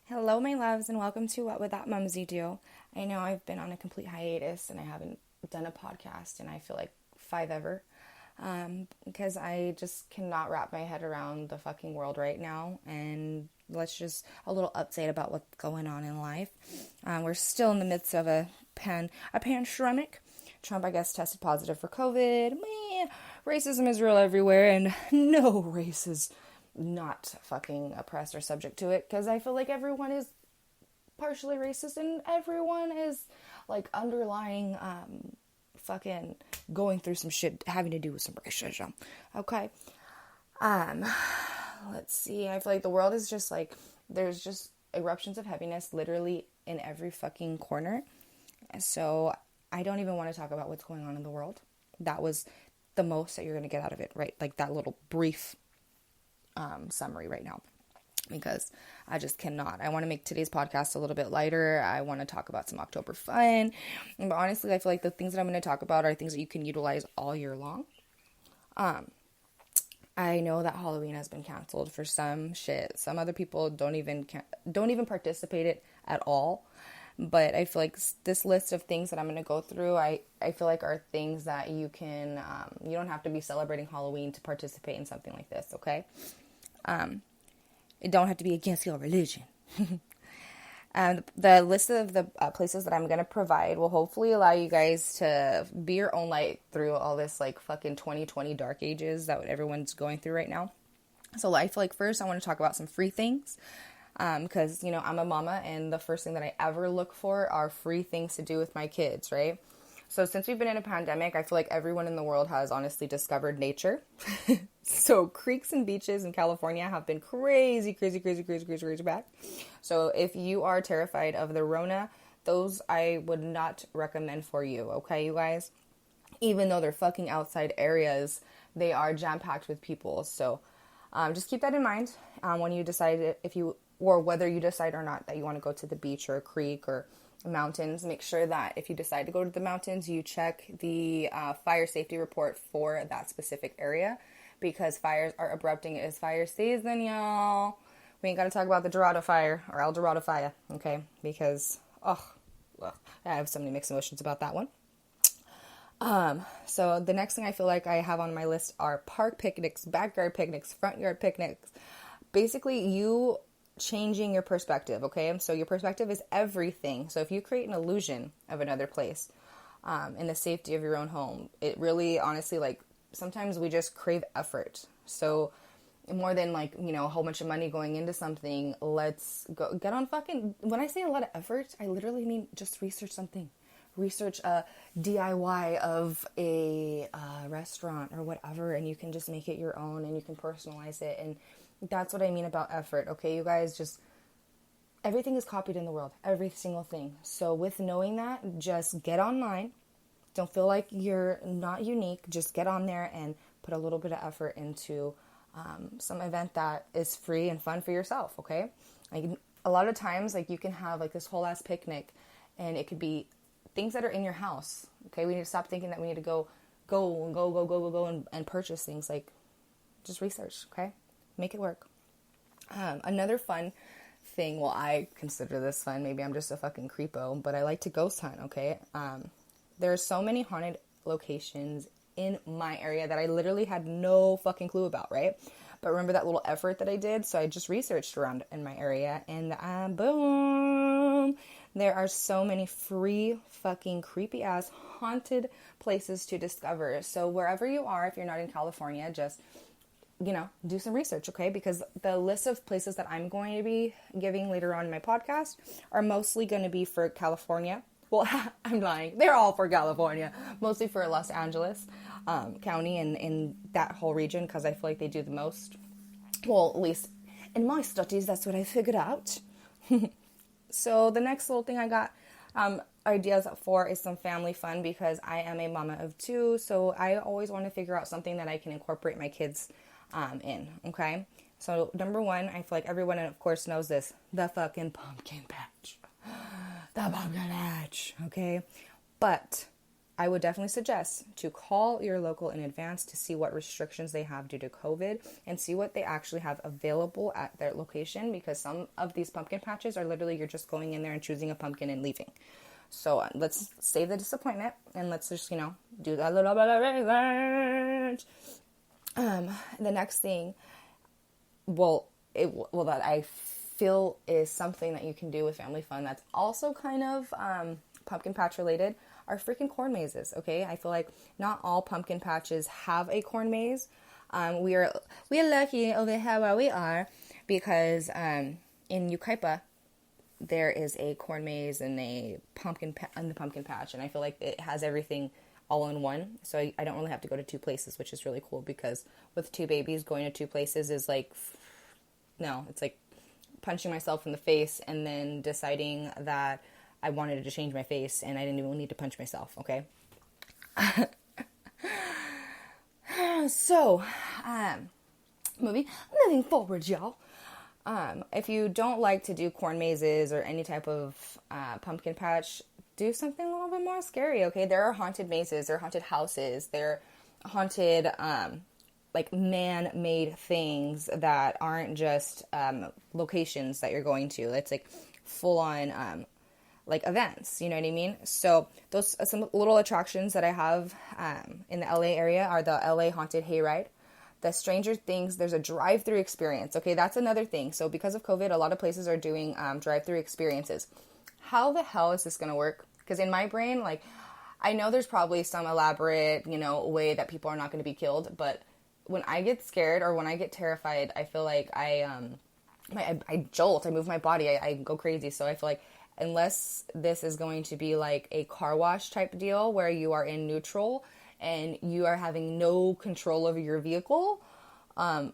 Hello, my loves, and welcome to What Would That Mumsy Do? I know I've been on a complete hiatus and I haven't done a podcast in I feel like 5 ever. Because I just cannot wrap my head around the fucking world right now. And let's just a little update about what's going on in life. We're still in the midst of a pandemic. Trump, I guess, tested positive for COVID. Meh, racism is real everywhere, and no race is not fucking oppressed or subject to it, because I feel like everyone is partially racist and everyone is like underlying fucking going through some shit having to do with some racism. Okay. Let's see. I feel like the world is just like there's just eruptions of heaviness literally in every fucking corner. So I don't even want to talk about what's going on in the world. That was the most that you're going to get out of it, right? Like that little brief summary right now, because I just cannot. I want to make today's podcast a little bit lighter. I want to talk about some October fun. But honestly, I feel like the things that I'm going to talk about are things that you can utilize all year long. I know that Halloween has been canceled for some shit. Some other people don't even participate it at all. But I feel like this list of things that I'm going to go through, I feel like are things that you can, you don't have to be celebrating Halloween to participate in something like this, okay? It don't have to be against your religion. The list of the places that I'm going to provide will hopefully allow you guys to be your own light through all this like fucking 2020 dark ages that everyone's going through right now. So I feel like first I want to talk about some free things. Because, you know, I'm a mama and the first thing that I ever look for are free things to do with my kids, right? So since we've been in a pandemic, I feel like everyone in the world has honestly discovered nature. So creeks and beaches in California have been crazy bad. So if you are terrified of the Rona, those I would not recommend for you, okay, you guys? Even though they're fucking outside areas, they are jam-packed with people. So just keep that in mind when you decide whether you decide or not that you want to go to the beach or a creek or mountains. Make sure that if you decide to go to the mountains, you check the fire safety report for that specific area, because fires are erupting. It is fire season, y'all. We ain't got to talk about the Dorado fire or El Dorado fire, okay? Because, I have so many mixed emotions about that one. So the next thing I feel like I have on my list are park picnics, backyard picnics, front yard picnics. Basically, you changing your perspective, okay? So your perspective is everything. So if you create an illusion of another place, in the safety of your own home, it really, honestly, like, sometimes we just crave effort. So more than like, you know, a whole bunch of money going into something, let's go get on fucking, when I say a lot of effort, I literally mean just research something. Research a DIY of a restaurant or whatever, and you can just make it your own and you can personalize it. And that's what I mean about effort, okay? You guys, just everything is copied in the world, every single thing. So with knowing that, just get online. Don't feel like you're not unique. Just get on there and put a little bit of effort into some event that is free and fun for yourself, okay? Like a lot of times, like you can have like this whole ass picnic, and it could be things that are in your house, okay? We need to stop thinking that we need to go and purchase things. Like, just research, okay? Make it work. Another fun thing, well, I consider this fun, maybe I'm just a fucking creepo, but I like to ghost hunt, okay? There are so many haunted locations in my area that I literally had no fucking clue about, right? But remember that little effort that I did? So I just researched around in my area, and boom! There are so many free fucking creepy ass haunted places to discover. So wherever you are, if you're not in California, just, you know, do some research, okay? Because the list of places that I'm going to be giving later on in my podcast are mostly going to be for California. Well, I'm lying. They're all for California. Mostly for Los Angeles County and in that whole region, because I feel like they do the most. Well, at least in my studies, that's what I figured out. So the next little thing I got ideas for is some family fun, because I am a mama of 2. So I always want to figure out something that I can incorporate my kids in, okay? So number 1, I feel like everyone, of course, knows this. The fucking pumpkin patch. The pumpkin patch, okay? But I would definitely suggest to call your local in advance to see what restrictions they have due to COVID and see what they actually have available at their location, because some of these pumpkin patches are literally you're just going in there and choosing a pumpkin and leaving. So let's save the disappointment and let's just, do that little bit of research. The next thing, that I feel is something that you can do with family fun that's also kind of pumpkin patch related are freaking corn mazes, okay? I feel like not all pumpkin patches have a corn maze. We are lucky over here where we are because in Yucaipa there is a corn maze and a pumpkin patch, and I feel like it has everything all in one, so I don't really have to go to two places, which is really cool, because with two babies, going to two places is like, no, it's like punching myself in the face and then deciding that I wanted to change my face and I didn't even need to punch myself, okay? So, moving forward, y'all. If you don't like to do corn mazes or any type of pumpkin patch, do something a little bit more scary, okay? There are haunted mazes, there are haunted houses, there are haunted, like, man-made things that aren't just locations that you're going to. It's, like, full-on, like, events, you know what I mean? So, those some little attractions that I have in the LA area are the LA Haunted Hayride. The Stranger Things, there's a drive-through experience, okay? That's another thing. So, because of COVID, a lot of places are doing drive-through experiences. How the hell is this going to work? Because in my brain, like, I know there's probably some elaborate, way that people are not going to be killed, but when I get scared or when I get terrified, I feel like I jolt, I move my body, I go crazy. So I feel like unless this is going to be like a car wash type deal where you are in neutral and you are having no control over your vehicle, I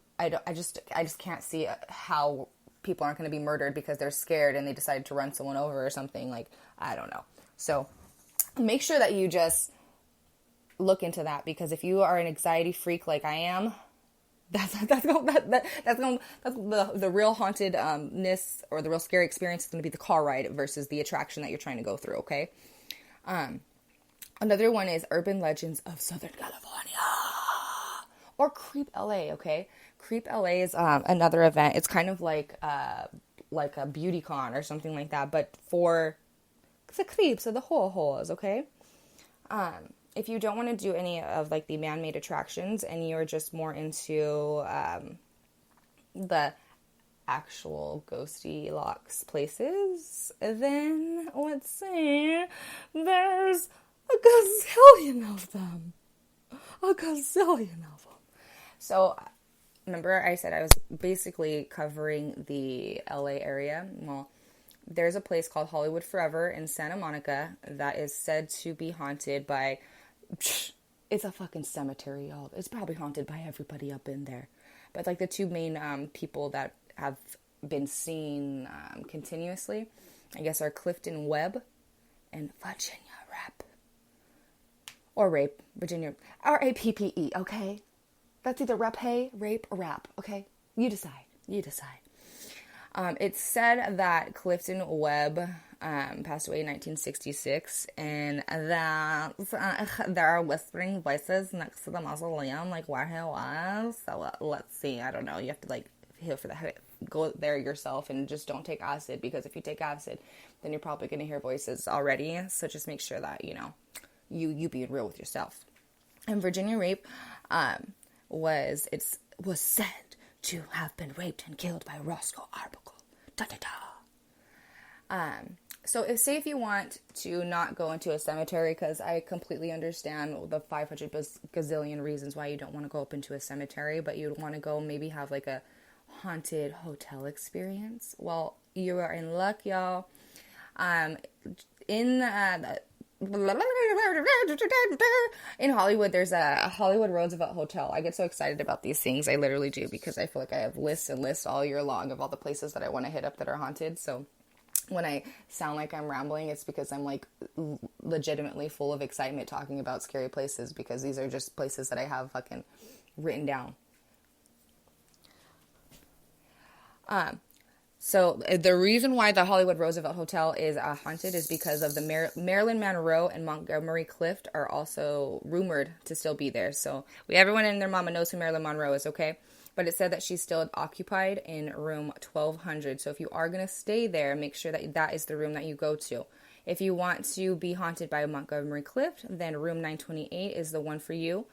just can't see how people aren't going to be murdered because they're scared and they decided to run someone over or something. Like, I don't know. So make sure that you just look into that, because if you are an anxiety freak like I am, that's the real hauntedness or the real scary experience is going to be the car ride versus the attraction that you're trying to go through. Okay. Another one is Urban Legends of Southern California or Creep LA. Okay. Creep LA is another event. It's kind of like a beauty con or something like that, but for the creeps or the ho-hos, okay? If you don't want to do any of like the man-made attractions and you're just more into the actual ghosty locks places, then let's see, there's a gazillion of them. So remember I said I was basically covering the LA area? Well, there's a place called Hollywood Forever in Santa Monica that is said to be haunted by, it's a fucking cemetery, y'all. It's probably haunted by everybody up in there. But like the two main people that have been seen continuously, I guess, are Clifton Webb and Virginia Rappe. Or Rape. Virginia. R-A-P-P-E, okay? That's either rape, or rap, okay? You decide. It's said that Clifton Webb passed away in 1966, and that there are whispering voices next to the mausoleum, like where he was. So let's see. I don't know. You have to go there yourself, and just don't take acid, because if you take acid, then you're probably going to hear voices already. So just make sure that you being real with yourself. And Virginia Rape was said to have been raped and killed by Roscoe Arbuckle. So if you want to not go into a cemetery, because I completely understand the 500 gazillion reasons why you don't want to go up into a cemetery, but you'd want to go maybe have like a haunted hotel experience, well, you are in luck, y'all. In Hollywood, there's a Hollywood Roosevelt Hotel. I get so excited about these things. I literally do, because I feel like I have lists and lists all year long of all the places that I want to hit up that are haunted. So when I sound like I'm rambling, it's because I'm like legitimately full of excitement talking about scary places, because these are just places that I have fucking written down. So the reason why the Hollywood Roosevelt Hotel is haunted is because of the Marilyn Monroe and Montgomery Clift are also rumored to still be there. So everyone and their mama knows who Marilyn Monroe is, okay? But it said that she's still occupied in room 1200. So if you are going to stay there, make sure that that is the room that you go to. If you want to be haunted by Montgomery Clift, then room 928 is the one for you.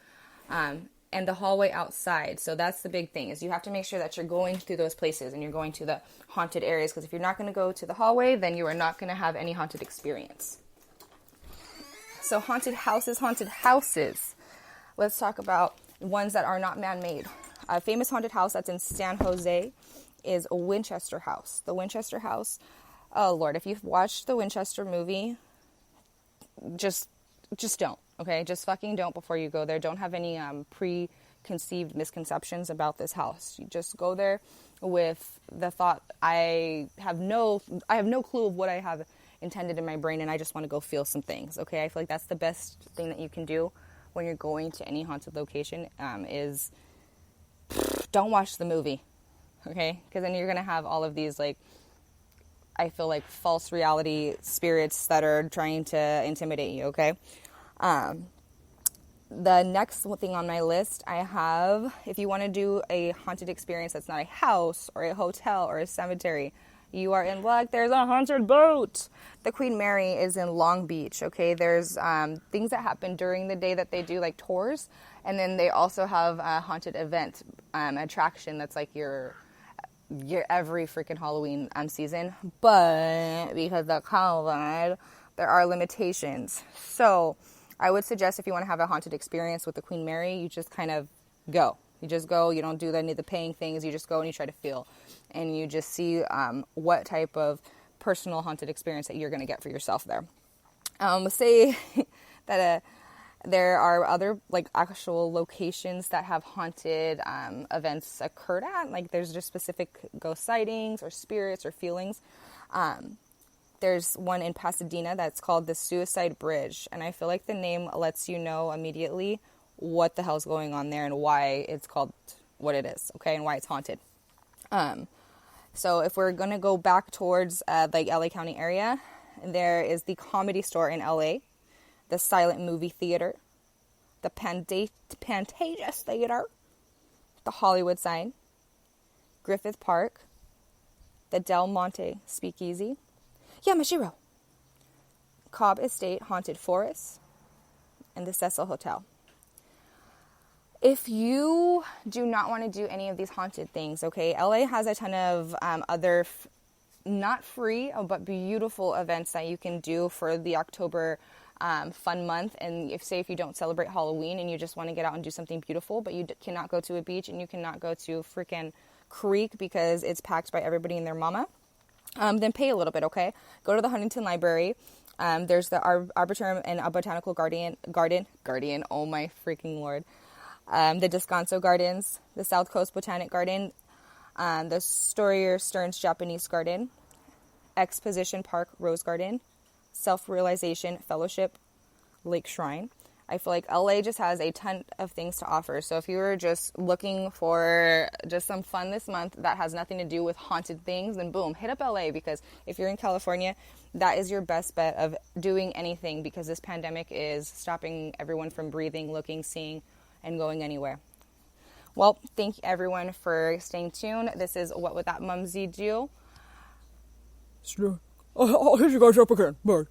And the hallway outside. So that's the big thing, is you have to make sure that you're going through those places and you're going to the haunted areas, because if you're not going to go to the hallway, then you are not going to have any haunted experience. So haunted houses. Let's talk about ones that are not man-made. A famous haunted house that's in San Jose is Winchester House. The Winchester House, oh Lord, if you've watched the Winchester movie, just don't. Okay, just fucking don't before you go there. Don't have any preconceived misconceptions about this house. You just go there with the thought, I have no clue of what I have intended in my brain, and I just want to go feel some things. Okay, I feel like that's the best thing that you can do when you're going to any haunted location, is don't watch the movie. Okay, because then you're gonna have all of these, like, I feel like, false reality spirits that are trying to intimidate you. Okay. The next thing on my list I have, if you want to do a haunted experience that's not a house or a hotel or a cemetery, you are in luck. There's a haunted boat. The Queen Mary is in Long Beach. Okay, there's things that happen during the day that they do, like tours, and then they also have a haunted event attraction that's like your every freaking Halloween season. But because of COVID, there are limitations. So I would suggest, if you want to have a haunted experience with the Queen Mary, you just kind of go. You just go. You don't do any of the paying things. You just go and you try to feel. And you just see what type of personal haunted experience that you're going to get for yourself there. Say that there are other, like, actual locations that have haunted events occurred at. Like, there's just specific ghost sightings or spirits or feelings. There's one in Pasadena that's called the Suicide Bridge. And I feel like the name lets you know immediately what the hell's going on there and why it's called what it is, okay, and why it's haunted. So if we're going to go back towards like LA County area, there is the Comedy Store in LA, the Silent Movie Theater, the Pantages Theater, the Hollywood Sign, Griffith Park, the Del Monte Speakeasy, Yamashiro, Cobb Estate Haunted Forest, and the Cecil Hotel. If you do not want to do any of these haunted things, okay, LA has a ton of other not free but beautiful events that you can do for the October fun month. And if you don't celebrate Halloween and you just want to get out and do something beautiful, but you cannot go to a beach and you cannot go to freaking creek because it's packed by everybody and their mama, then pay a little bit, okay? Go to the Huntington Library. There's the Arboretum and Botanical Garden, oh my freaking Lord. The Descanso Gardens, the South Coast Botanic Garden, the Stoyer Stearns Japanese Garden, Exposition Park Rose Garden, Self-Realization Fellowship Lake Shrine. I feel like LA just has a ton of things to offer. So if you were just looking for just some fun this month that has nothing to do with haunted things, then boom, hit up LA, because if you're in California, that is your best bet of doing anything, because this pandemic is stopping everyone from breathing, looking, seeing, and going anywhere. Well, thank you everyone for staying tuned. This is What Would That Mumsy Do? I'll hit you guys up again. Bye.